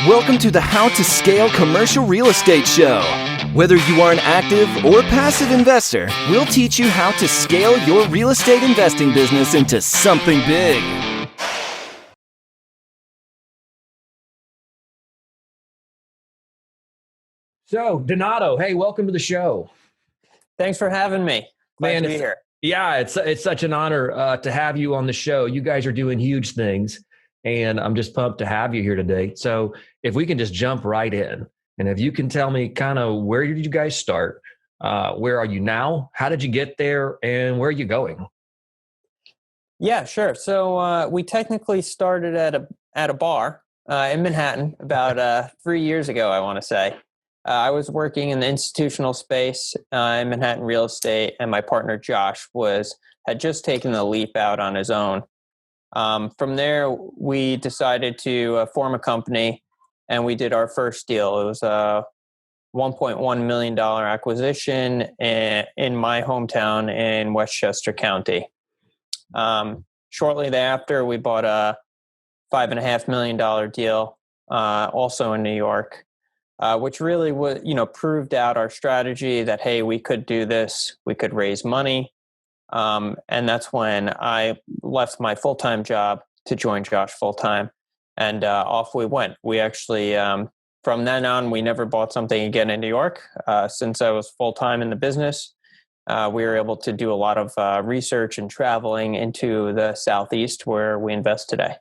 Welcome to the How to Scale Commercial Real Estate Show. Whether you are an active or passive investor, we'll teach you how to scale your real estate investing business into something big. So, Donato, hey, welcome to the show. Thanks for having me. Glad to be here. Yeah, it's such an honor to have you on the show. You guys are doing huge things, and I'm just pumped to have you here today. So if we can just jump right in, and if you can tell me kind of where did you guys start? Where are you now? How did you get there? And where are you going? Yeah, sure. So we technically started at a bar in Manhattan about 3 years ago, I want to say. I was working in the institutional space in Manhattan real estate, and my partner Josh had just taken the leap out on his own. From there, we decided to form a company, and we did our first deal. It was a $1.1 million acquisition in my hometown in Westchester County. Shortly thereafter, we bought a $5.5 million deal, also in New York. Which really was, proved out our strategy that, hey, we could do this, we could raise money. And that's when I left my full-time job to join Josh full-time, and off we went. We actually, from then on, we never bought something again in New York. Since I was full-time in the business, we were able to do a lot of research and traveling into the Southeast where we invest today.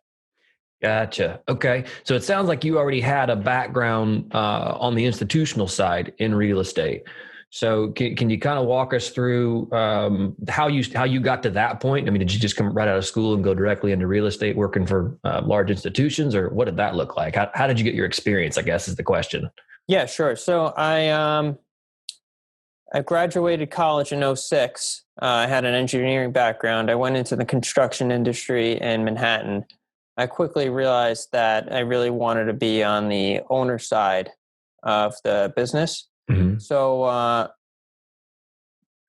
Gotcha. Okay. So it sounds like you already had a background on the institutional side in real estate. So can you kind of walk us through how you got to that point? I mean, did you just come right out of school and go directly into real estate working for large institutions, or what did that look like? How did you get your experience, I guess, is the question. Yeah, sure. So I graduated college in 2006. I had an engineering background. I went into the construction industry in Manhattan. I quickly realized that I really wanted to be on the owner side of the business. Mm-hmm. So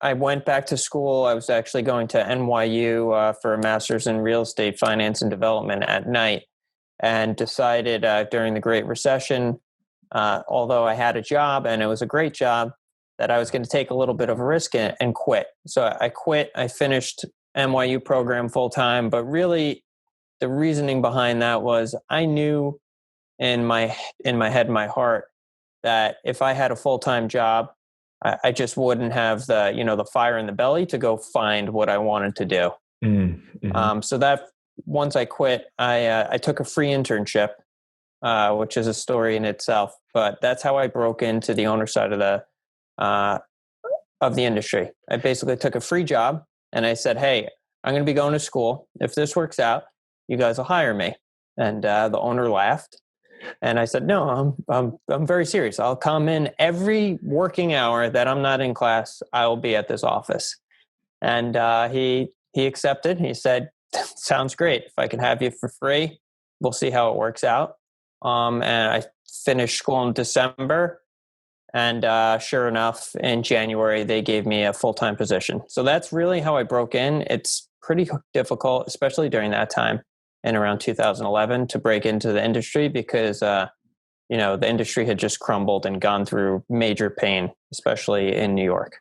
I went back to school. I was actually going to NYU for a master's in real estate finance and development at night, and decided during the Great Recession, although I had a job and it was a great job, that I was going to take a little bit of a risk and quit. So I quit. I finished NYU program full time, but really, the reasoning behind that was I knew in my head, my heart, that if I had a full-time job, I just wouldn't have the fire in the belly to go find what I wanted to do. Mm-hmm. So that once I quit, I took a free internship, which is a story in itself. But that's how I broke into the owner side of the industry. I basically took a free job and I said, "Hey, I'm going to be going to school. If this works out, you guys will hire me." And the owner laughed, and I said, "No, I'm very serious. I'll come in every working hour that I'm not in class. I will be at this office." And he accepted. He said, "Sounds great. If I can have you for free, we'll see how it works out." And I finished school in December, and sure enough, in January they gave me a full-time position. So that's really how I broke in. It's pretty difficult, especially during that time in around 2011, to break into the industry because, the industry had just crumbled and gone through major pain, especially in New York.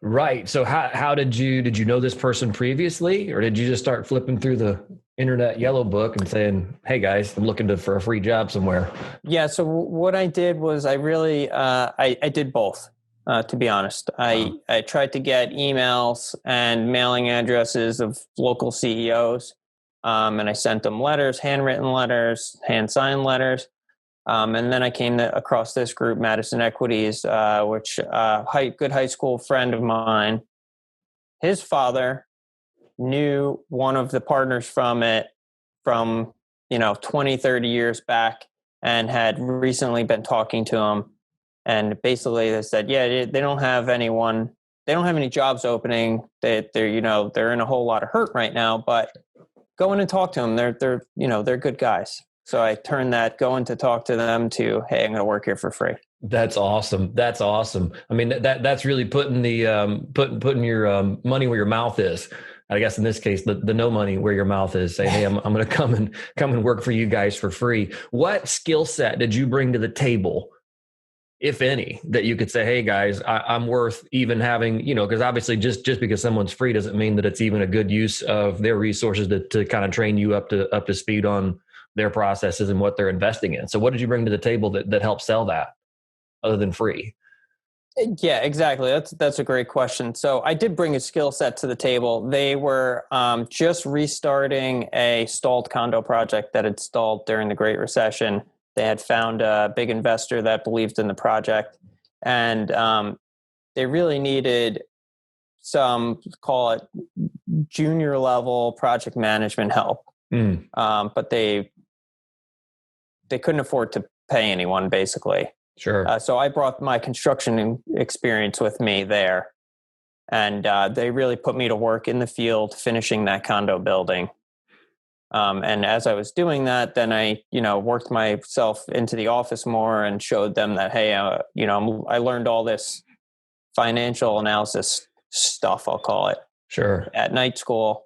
Right. So how did you know this person previously, or did you just start flipping through the internet yellow book and saying, "Hey guys, I'm looking for a free job somewhere"? Yeah. So what I did was I really, I did both. To be honest, I tried to get emails and mailing addresses of local CEOs. And I sent them letters, handwritten letters, hand-signed letters. And then I came across this group, Madison Equities, which good high school friend of mine, his father knew one of the partners from 20, 30 years back, and had recently been talking to him. And basically they said, yeah, they don't have anyone. They don't have any jobs opening. They're in a whole lot of hurt right now, but go in and talk to them. They're good guys. So I turned that going to talk to them to, hey, I'm going to work here for free. That's awesome. That's awesome. I mean, that's really putting the putting your money where your mouth is. I guess in this case, the no money where your mouth is, say, hey, I'm going to come and work for you guys for free. What skill set did you bring to the table, if any, that you could say, hey guys, I'm worth even having, because obviously just because someone's free doesn't mean that it's even a good use of their resources to kind of train you up to speed on their processes and what they're investing in. So what did you bring to the table that helped sell that other than free? Yeah, exactly. That's a great question. So I did bring a skill set to the table. They were just restarting a stalled condo project that had stalled during the Great Recession. They had found a big investor that believed in the project, and they really needed some, call it junior level project management help. But they couldn't afford to pay anyone, basically. Sure. So I brought my construction experience with me there, and they really put me to work in the field finishing that condo building. And as I was doing that, then I, worked myself into the office more and showed them that, hey, I learned all this financial analysis stuff, I'll call it, Sure, at night school.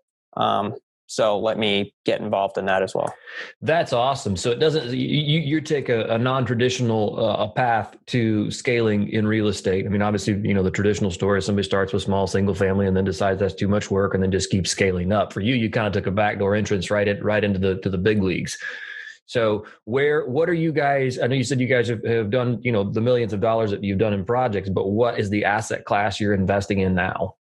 So let me get involved in that as well. That's awesome. So it doesn't, you take a non-traditional path to scaling in real estate. I mean, obviously, the traditional story is somebody starts with small single family and then decides that's too much work and then just keeps scaling up. For you kind of took a backdoor entrance right into the big leagues. So what are you guys, I know you said you guys have done, the millions of dollars that you've done in projects, but what is the asset class you're investing in now?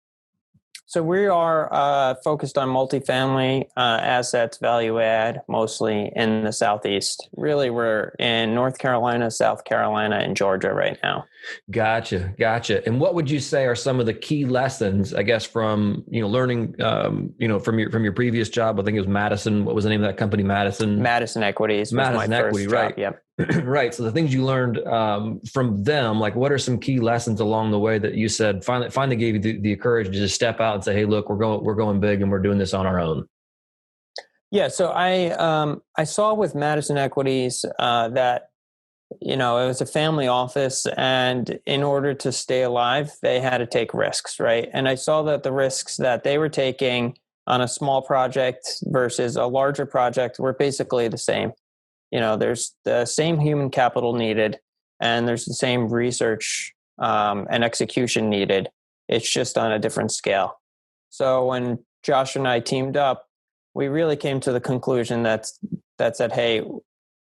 So we are focused on multifamily assets, value add, mostly in the Southeast. Really, we're in North Carolina, South Carolina, and Georgia right now. Gotcha. And what would you say are some of the key lessons, I guess, from learning, from your previous job? I think it was Madison. What was the name of that company? Madison Equities. Madison Equity, right? Yep. Right. So the things you learned from them, like what are some key lessons along the way that you said finally gave you the courage to just step out and say, hey, look, we're going big and we're doing this on our own? Yeah. So I saw with Madison Equities that it was a family office, and in order to stay alive, they had to take risks, right? And I saw that the risks that they were taking on a small project versus a larger project were basically the same. There's the same human capital needed, and there's the same research and execution needed. It's just on a different scale. So when Josh and I teamed up, we really came to the conclusion that said, hey,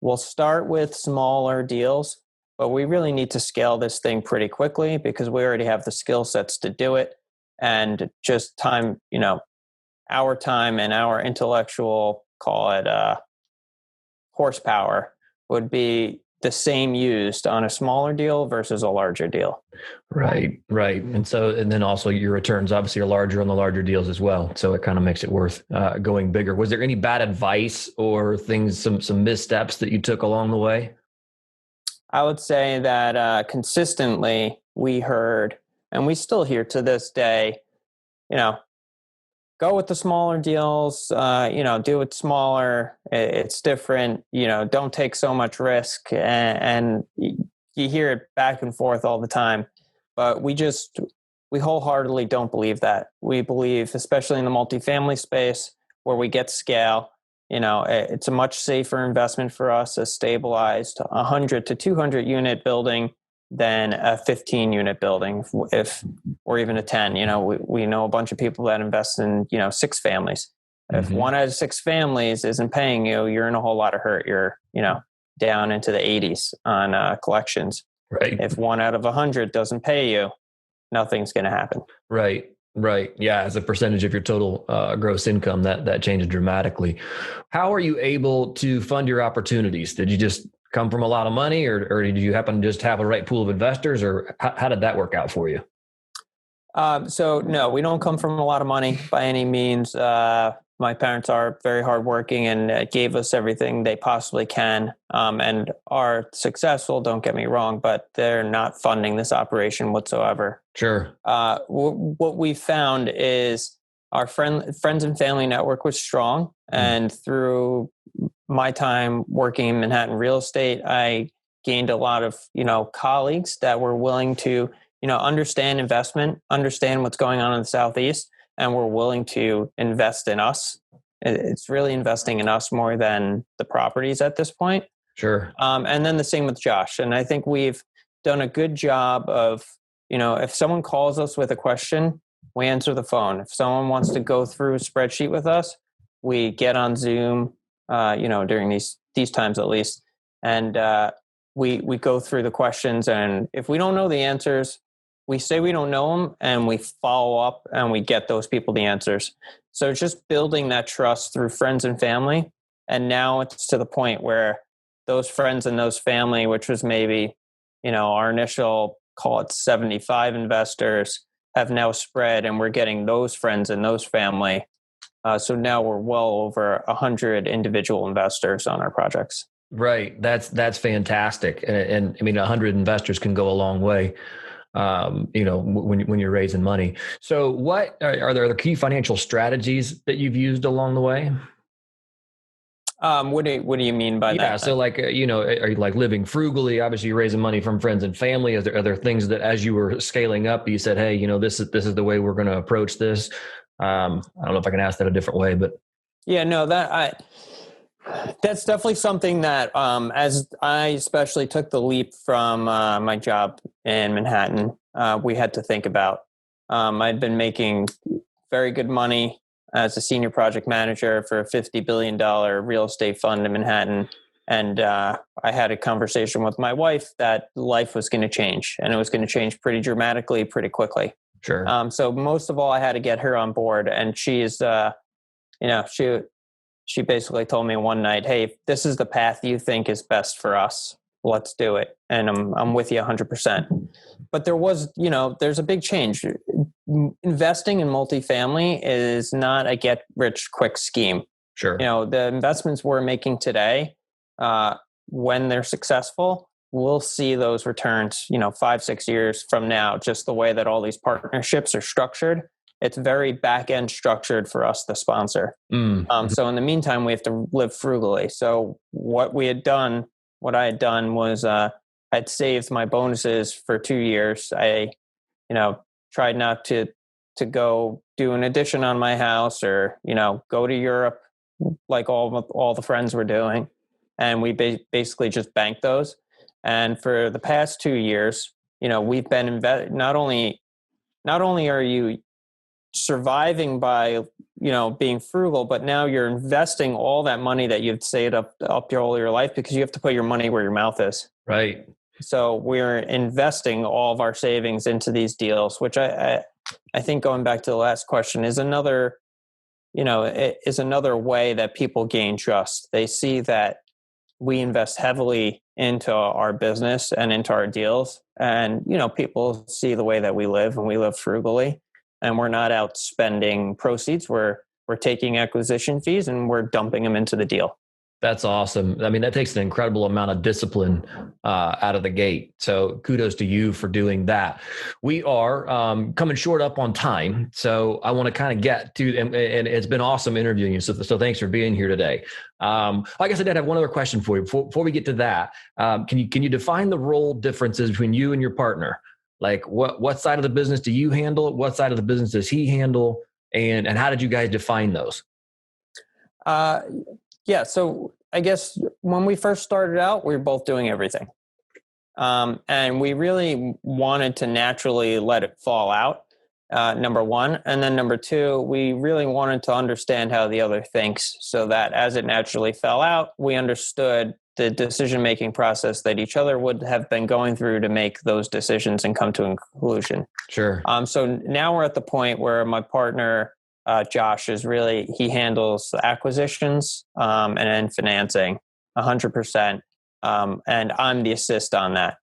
we'll start with smaller deals, but we really need to scale this thing pretty quickly because we already have the skill sets to do it. And just time, our time and our intellectual, call it horsepower, would be the same used on a smaller deal versus a larger deal. Right. And then also your returns obviously are larger on the larger deals as well. So it kind of makes it worth going bigger. Was there any bad advice or things, some missteps that you took along the way? I would say that consistently we heard, and we still hear to this day, go with the smaller deals, do it smaller. It's different, don't take so much risk. And you hear it back and forth all the time. But we wholeheartedly don't believe that. We believe, especially in the multifamily space where we get scale, it's a much safer investment for us, a stabilized 100 to 200 unit building than a 15 unit building, or even a 10. We know a bunch of people that invest in 6 families. If one out of 6 families isn't paying you, you're in a whole lot of hurt. You're down into the 80s on collections. Right. If 1 out of 100 doesn't pay you, nothing's going to happen. Right. Yeah. As a percentage of your total gross income, that changes dramatically. How are you able to fund your opportunities? Did you just come from a lot of money, or did you happen to just have a right pool of investors, or how did that work out for you? So no, we don't come from a lot of money by any means. My parents are very hardworking and gave us everything they possibly can, and are successful. Don't get me wrong, but they're not funding this operation whatsoever. Sure. What we found is our friends and family network was strong, and through my time working in Manhattan real estate, I gained a lot of colleagues that were willing to understand investment, understand what's going on in the Southeast, and we're willing to invest in us. It's really investing in us more than the properties at this point. Sure. And then the same with Josh. And I think we've done a good job of, if someone calls us with a question, we answer the phone. If someone wants to go through a spreadsheet with us, we get on Zoom, during these times at least. And we go through the questions. And if we don't know the answers, we say we don't know them, and we follow up and we get those people the answers. So it's just building that trust through friends and family. And now it's to the point where those friends and those family, which was maybe, our initial, call it 75 investors, have now spread, and we're getting those friends and those family. So now we're well over 100 individual investors on our projects. Right. That's fantastic. And I mean, 100 investors can go a long way, when you're raising money. So what are there key financial strategies that you've used along the way? What do you mean by that? Yeah. So are you like living frugally? Obviously you're raising money from friends and family. Are there things that as you were scaling up, you said, hey, this is the way we're going to approach this? I don't know if I can ask that a different way, but. Yeah, no, that's definitely something that, as I especially took the leap from my job in Manhattan, we had to think about. I'd been making very good money as a senior project manager for a $50 billion real estate fund in Manhattan. And I had a conversation with my wife that life was going to change, and it was going to change pretty dramatically, pretty quickly. Sure. So most of all, I had to get her on board, and she's, she basically told me one night, hey, if this is the path you think is best for us, let's do it. And I'm with you 100%. But there was, there's a big change. Investing in multifamily is not a get rich quick scheme. Sure. The investments we're making today, when they're successful, we'll see those returns, 5-6 years from now, just the way that all these partnerships are structured. It's very back-end structured for us, the sponsor. So in the meantime, we have to live frugally. So what I had done was I'd saved my bonuses for 2 years. I, tried not to go do an addition on my house or, go to Europe like all the friends were doing. And we basically just banked those. And for the past 2 years, we've been not only are you surviving by, being frugal, but now you're investing all that money that you've saved up all your life, because you have to put your money where your mouth is. Right. So we're investing all of our savings into these deals, which I think, going back to the last question, is another way that people gain trust. They see that we invest heavily into our business and into our deals, and people see the way that we live, and we live frugally. And we're not out spending proceeds. We're taking acquisition fees and we're dumping them into the deal. That's awesome. I mean, that takes an incredible amount of discipline out of the gate. So kudos to you for doing that. We are coming short up on time. So I want to kind of get to, and it's been awesome interviewing you. So thanks for being here today. Like I said, I have one other question for you. Before we get to that, can you define the role differences between you and your partner? Like what side of the business do you handle? What side of the business does he handle? And how did you guys define those? Yeah. So I guess when we first started out, we were both doing everything. And we really wanted to naturally let it fall out, number one. And then number two, we really wanted to understand how the other thinks, so that as it naturally fell out, we understood the decision-making process that each other would have been going through to make those decisions and come to a conclusion. Sure. So now we're at the point where my partner, Josh, he handles acquisitions and then financing 100%. And I'm the assist on that.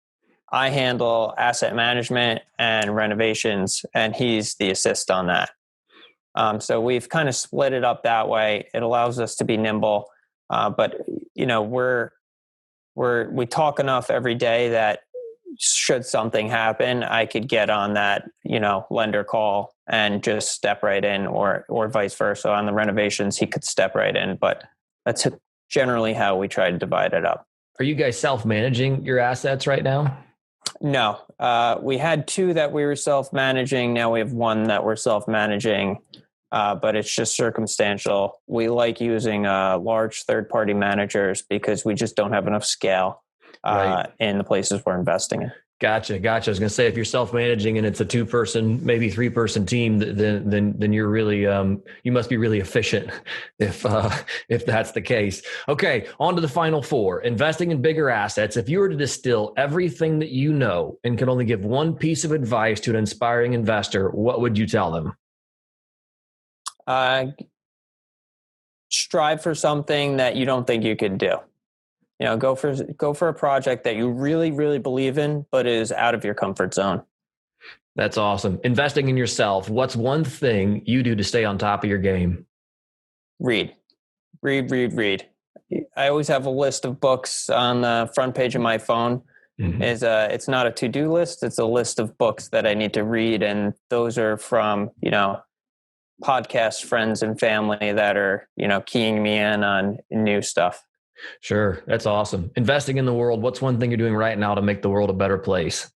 I handle asset management and renovations, and he's the assist on that. So we've kind of split it up that way. It allows us to be nimble. But we talk enough every day that should something happen, I could get on that, lender call and just step right in, or vice versa. On the renovations, he could step right in, but that's generally how we try to divide it up. Are you guys self-managing your assets right now? No, we had 2 that we were self-managing. Now we have 1 that we're self-managing. but it's just circumstantial. We like using large third-party managers because we just don't have enough scale in the places we're investing in. Gotcha. I was going to say, if you're self-managing and it's a 2-person, maybe 3-person team, then you're really, you must be really efficient if that's the case. Okay. On to the final 4, investing in bigger assets. If you were to distill everything that you know and could only give one piece of advice to an inspiring investor, what would you tell them? Strive for something that you don't think you could do. Go for a project that you really, really believe in, but is out of your comfort zone. That's awesome. Investing in yourself. What's one thing you do to stay on top of your game? Read. I always have a list of books on the front page of my phone. Mm-hmm. It's not a to-do list. It's a list of books that I need to read. And those are from, podcast friends and family that are, keying me in on new stuff. Sure. That's awesome. Investing in the world. What's one thing you're doing right now to make the world a better place?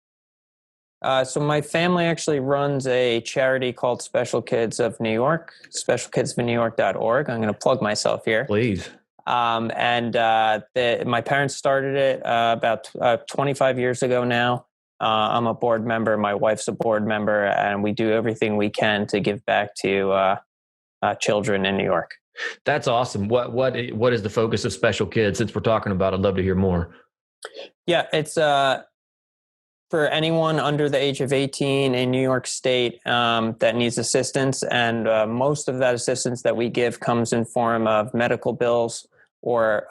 So my family actually runs a charity called Special Kids of New York, specialkidsofnewyork.org. I'm going to plug myself here. Please. My parents started it about 25 years ago now. I'm a board member. My wife's a board member, and we do everything we can to give back to children in New York. That's awesome. What is the focus of Special Kids? Since we're talking about it, I'd love to hear more. Yeah, it's for anyone under the age of 18 in New York State that needs assistance. And most of that assistance that we give comes in form of medical bills or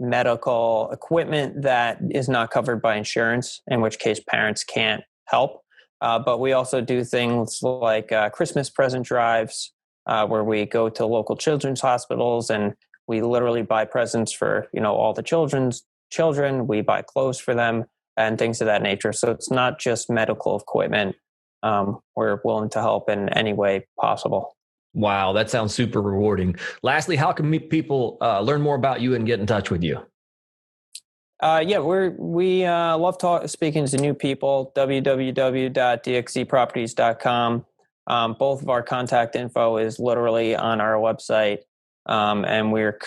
medical equipment that is not covered by insurance, in which case parents can't help. But we also do things like Christmas present drives, where we go to local children's hospitals and we literally buy presents for, all the children. We buy clothes for them and things of that nature. So it's not just medical equipment. We're willing to help in any way possible. Wow, that sounds super rewarding. Lastly, how can people learn more about you and get in touch with you? We love speaking to new people. www.dxcproperties.com. Both of our contact info is literally on our website, and we're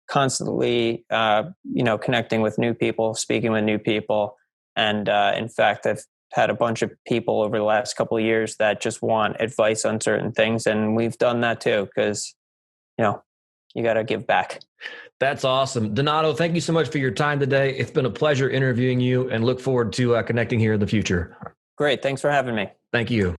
constantly, connecting with new people, speaking with new people. And in fact, I've had a bunch of people over the last couple of years that just want advice on certain things, and we've done that too because, you got to give back. That's awesome. Donato, thank you so much for your time today. It's been a pleasure interviewing you, and look forward to connecting here in the future. Great. Thanks for having me. Thank you.